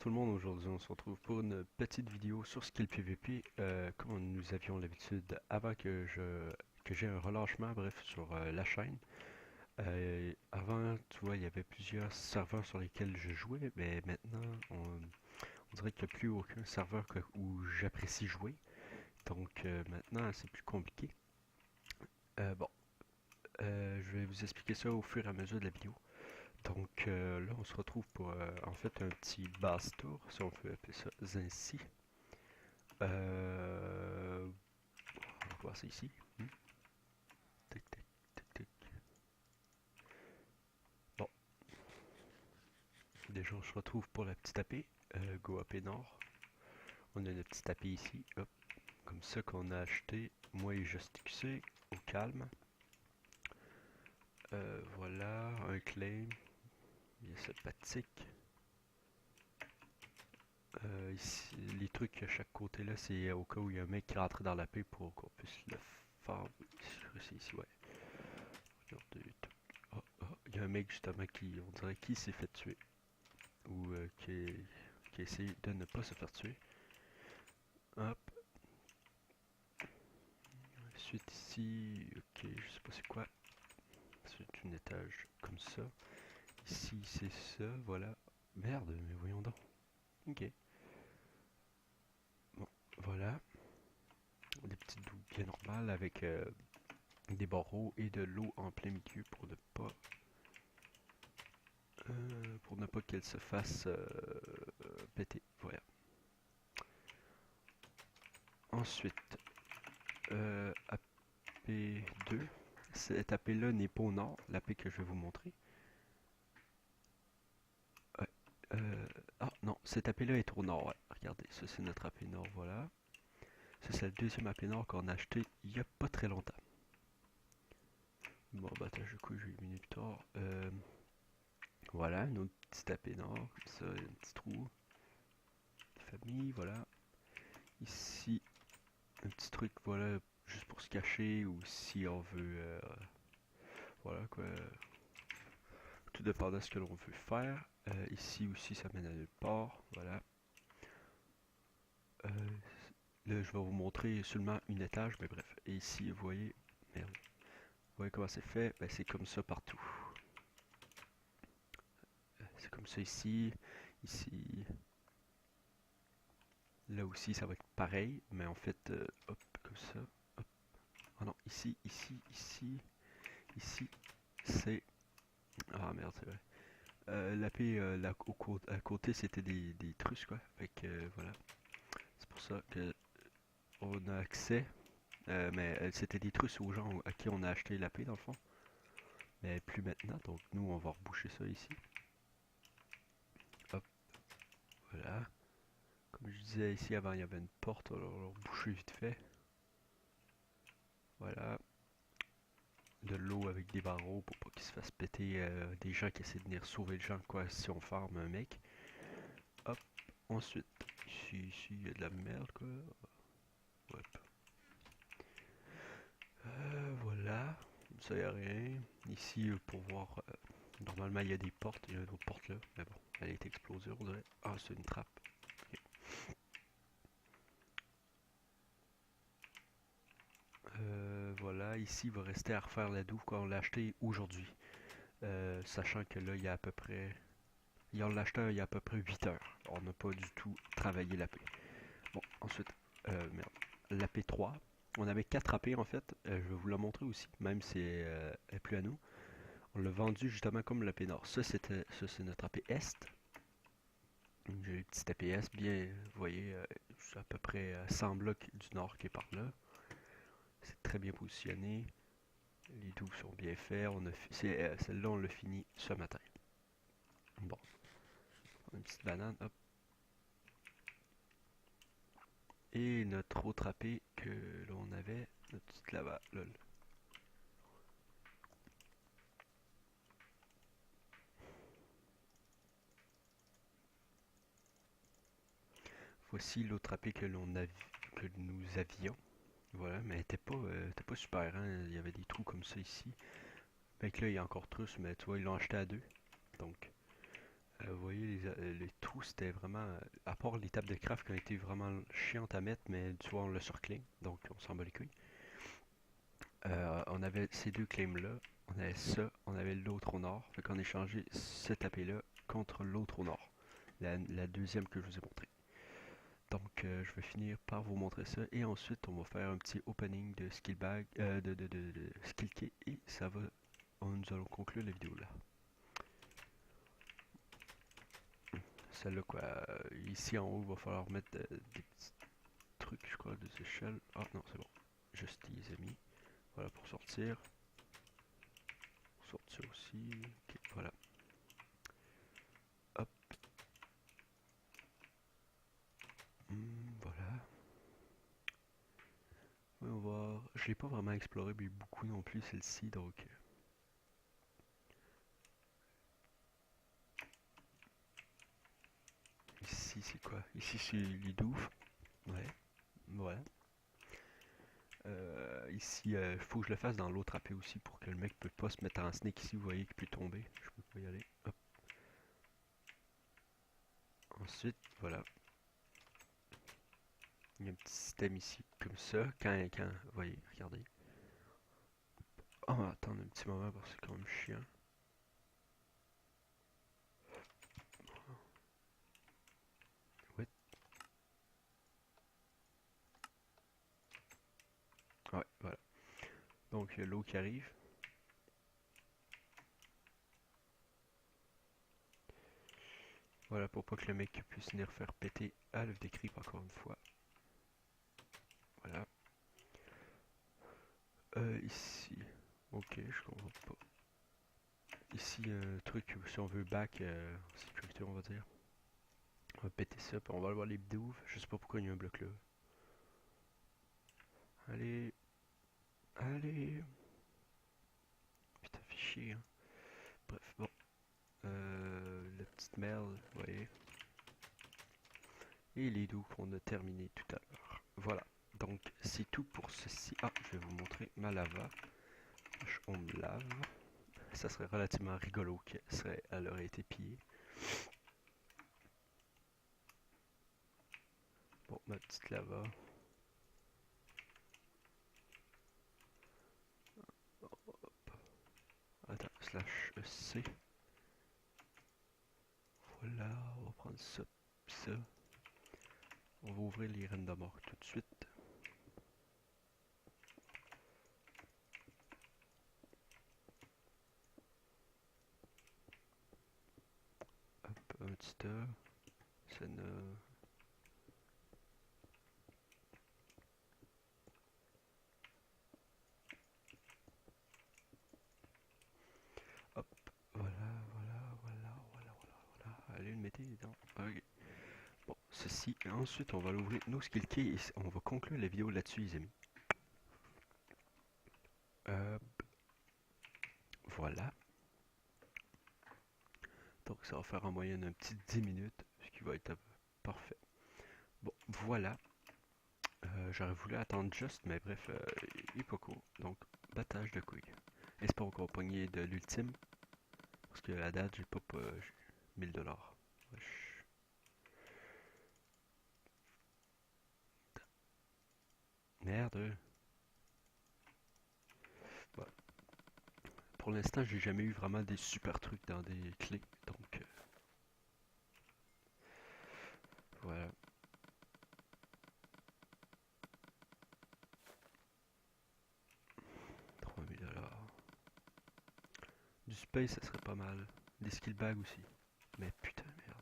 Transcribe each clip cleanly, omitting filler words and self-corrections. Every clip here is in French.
tout le monde, aujourd'hui on se retrouve pour une petite vidéo sur Skill PVP comme nous avions l'habitude avant que j'ai un relâchement bref sur la chaîne. Avant tu vois il y avait plusieurs serveurs sur lesquels je jouais, mais maintenant on dirait qu'il n'y a plus aucun serveur où j'apprécie jouer. Donc maintenant c'est plus compliqué. Bon, je vais vous expliquer ça au fur et à mesure de la vidéo. Donc là, on se retrouve pour en fait un petit base tour, si on peut appeler ça ainsi. On va voir ça ici. Tic, tic, tic, tic. Bon, déjà on se retrouve pour la petite AP, Go AP Nord. On a le petit AP ici, hop, comme ça qu'on a acheté, moi et JustXC, au calme. Voilà, un claim, il y a sympathique. Ici, les trucs à chaque côté là, c'est au cas où il y a un mec qui rentre dans la paix pour qu'on puisse le faire. C'est ici, ouais. Regardez. Oh, oh, il y a un mec justement qui, on dirait, qui s'est fait tuer. Ou qui a essayé de ne pas se faire tuer. Hop. Ensuite ici, ok, je sais pas c'est quoi. C'est un étage comme ça. Ici c'est ça, voilà. Merde, mais voyons donc. Ok. Bon, voilà. Des petites douves bien normales avec des barreaux et de l'eau en plein milieu pour ne pas qu'elle se fasse péter. Voilà. Ensuite, AP2. Cette AP-là n'est pas au nord, l'AP que je vais vous montrer. Ouais. Ah non, cette AP-là est au nord. Ouais. Regardez, ça c'est notre AP nord, voilà. Ça c'est le deuxième AP nord qu'on a acheté il n'y a pas très longtemps. Bon, bah attends, du coup, je vais éliminer plus tard. Voilà, une autre petite AP nord, comme ça, il y a un petit trou. Famille, voilà. Ici, un petit truc, voilà, juste pour se cacher, ou si on veut, voilà quoi, tout dépend de ce que l'on veut faire. Ici aussi, ça mène à nulle part, voilà. Là, je vais vous montrer seulement une étage, mais bref. Et ici, vous voyez, merde, vous voyez comment c'est fait, ben, c'est comme ça partout. C'est comme ça ici, ici, là aussi, ça va être pareil, mais en fait, hop, comme ça, hop. Ah non, ici, ici, ici, ici, c'est... Ah merde, c'est vrai. La paix à côté c'était des trusses quoi. Fait que voilà. C'est pour ça que on a accès. Mais c'était des trusses aux gens à qui on a acheté la paix dans le fond. Mais plus maintenant. Donc nous on va reboucher ça ici. Hop. Voilà. Comme je disais ici avant il y avait une porte. On va reboucher vite fait. Voilà. De l'eau avec des barreaux pour pas qu'il se fasse péter des gens qui essaient de venir sauver le gens quoi si on farme un mec. Hop. Ensuite. Ici il y a de la merde quoi. Hop. Voilà, ça y a rien. Ici, pour voir, normalement il y a des portes, il y a une autre porte là, mais bon, elle a été explosée, on dirait. Ah, c'est une trappe. Ok. Voilà, ici il va rester à refaire la douve quand on l'a acheté aujourd'hui. Sachant que là, il y a à peu près. On l'a acheté il y a à peu près 8 heures. On n'a pas du tout travaillé l'AP. Bon, ensuite, merde, l'AP 3. On avait 4 AP en fait. Je vais vous la montrer aussi, même si elle n'est plus à nous. On l'a vendu justement comme l'AP Nord. Ça, c'est notre AP Est. J'ai une petite APS bien, vous voyez, c'est à peu près 100 blocs du nord qui est par là. C'est très bien positionné. Les douves sont bien faits. Celle-là, on l'a fini ce matin. Bon, une petite banane, hop. Et notre autre AP que l'on avait, notre petite lava, lol. Voici l'autre AP que nous avions. Voilà, mais elle était pas super, hein. Il y avait des trous comme ça ici. Fait que là, il y a encore tous, mais tu vois, ils l'ont acheté à deux. Donc, Vous voyez, les trous, c'était vraiment... à part les tables de craft qui ont été vraiment chiantes à mettre, mais tu vois, on l'a sur clé, donc on s'en bat les couilles. On avait ces deux claims-là, on avait ça, on avait l'autre au nord, fait qu'on a échangé ce tapé-là contre l'autre au nord, la deuxième que je vous ai montré. Donc je vais finir par vous montrer ça, et ensuite on va faire un petit opening de skill bag, de skill key, et ça va, nous allons conclure la vidéo là. Celle-là quoi, ici en haut il va falloir mettre des petits trucs, je crois, des échelles. Ah non, c'est bon, juste les amis. Voilà pour sortir. Pour sortir aussi. Ok, voilà. Hop. Voilà. On va voir. Je l'ai pas vraiment exploré, mais beaucoup non plus celle-ci, donc. Ici c'est quoi? Ici c'est les douves. Ouais. Voilà. Ici, il faut que je le fasse dans l'autre AP aussi pour que le mec peut pas se mettre en sneak ici. Vous voyez qu'il peut tomber. Je peux pas y aller. Hop. Ensuite, voilà. Il y a un petit système ici, comme ça. Vous voyez, regardez. On va attendre un petit moment parce que c'est quand même chiant. Ouais. Ouais, voilà. Donc, il y a l'eau qui arrive. Voilà, pour pas que le mec puisse venir faire péter à l'œuf des creeps encore une fois. Voilà. Ici. Ok, je comprends pas. Ici, un truc, si on veut back en sécurité, on va dire. On va péter ça, puis on va aller voir les douves. Je sais pas pourquoi il y a un bloc là. Allez. Allez. Putain, fait chier, hein. Bref, bon. La petite merle, vous voyez. Et les douves, on a terminé tout à l'heure. Voilà. Donc, c'est tout pour ceci. Ah, je vais vous montrer ma lava. On me lave. Ça serait relativement rigolo qu'elle aurait été pillée. Bon, ma petite lava. Attends, slash C. Voilà, on va prendre ça, ça. On va ouvrir les random orc tout de suite. Hop, un petit A. Ça ne... Hop, voilà. Allez, le mettez dedans. Ok. Bon, ceci. Et ensuite, on va l'ouvrir nos skill keys et on va conclure la vidéo là-dessus, les amis. Voilà. Donc, ça va faire en moyenne un petit 10 minutes, ce qui va être parfait. Bon, voilà. J'aurais voulu attendre juste, mais bref, il est pas court. Donc, battage de couilles. Espère qu'on va pogner de l'ultime. Parce que à la date, j'ai pas 1000$. Wesh. Merde. Bon. Pour l'instant, j'ai jamais eu vraiment des super trucs dans des clés. Donc, voilà. $3000. Du space, ça serait pas mal. Des skill bags aussi. Mais putain, merde.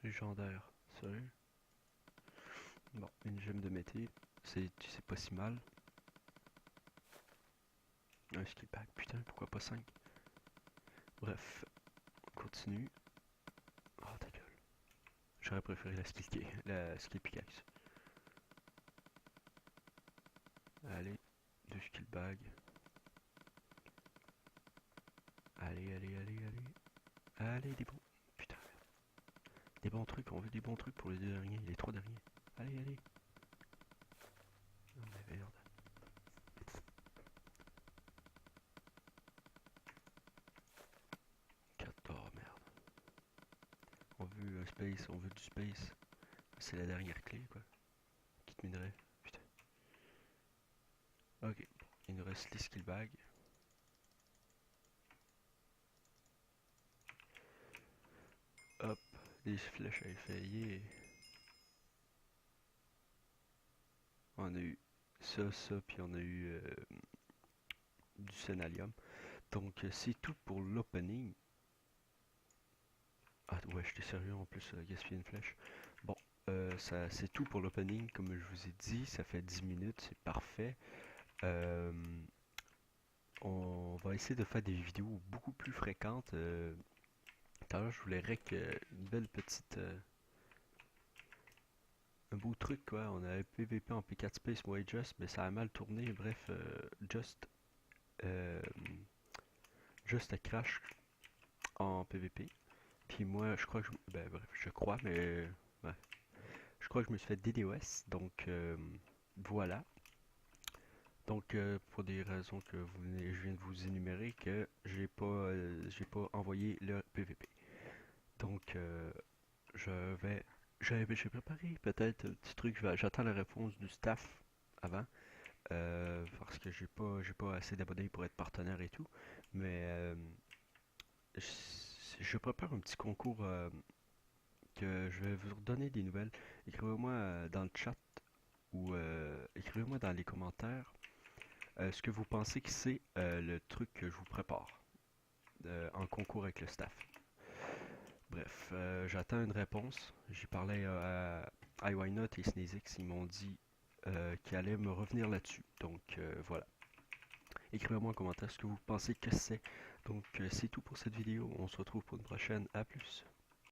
Légendaire. Sérieux? Bon, une gemme de métier. C'est pas si mal. Un skill bag, putain, pourquoi pas 5? Bref, on continue. Oh ta gueule. J'aurais préféré la skill pickaxe. Allez, deux skill bags. Allez. Allez, des bons. Putain, merde. Des bons trucs, on veut des bons trucs pour les deux derniers, les trois derniers. Allez. Oh mais merde. space, on veut du space. C'est la dernière clé, quoi. Qui te minerait. Putain. Ok. Il nous reste les skill bags. Hop. Des flèches à effet. Yeah. On a eu ça, puis on a eu du sénalium. Donc, c'est tout pour l'opening. Ah ouais, j'étais sérieux en plus, gaspiller une flèche. Bon, ça c'est tout pour l'opening, comme je vous ai dit, ça fait 10 minutes, c'est parfait. Euh, on va essayer de faire des vidéos beaucoup plus fréquentes. Tout à l'heure, je voulais rec une belle petite... un beau truc quoi, on avait PVP en P4 Space, moi et Just, mais ça a mal tourné, bref, euh, Just a crash en PVP. Puis moi, je crois que ben bref, je crois, mais... ouais. Je crois que je me suis fait DDoS, donc voilà. Donc pour des raisons que je viens de vous énumérer, que j'ai pas envoyé le PVP. Donc je vais, j'ai préparé peut-être un petit truc. J'attends la réponse du staff avant, parce que j'ai pas assez d'abonnés pour être partenaire et tout. Mais je, je prépare un petit concours que je vais vous redonner des nouvelles. Écrivez-moi dans le chat ou écrivez-moi dans les commentaires ce que vous pensez que c'est le truc que je vous prépare en concours avec le staff. Bref, j'attends une réponse. J'ai parlé à iWhyNot et Sneezix, ils m'ont dit qu'ils allaient me revenir là-dessus. Donc voilà. Écrivez-moi en commentaire ce que vous pensez que c'est. Donc c'est tout pour cette vidéo. On se retrouve pour une prochaine. À plus.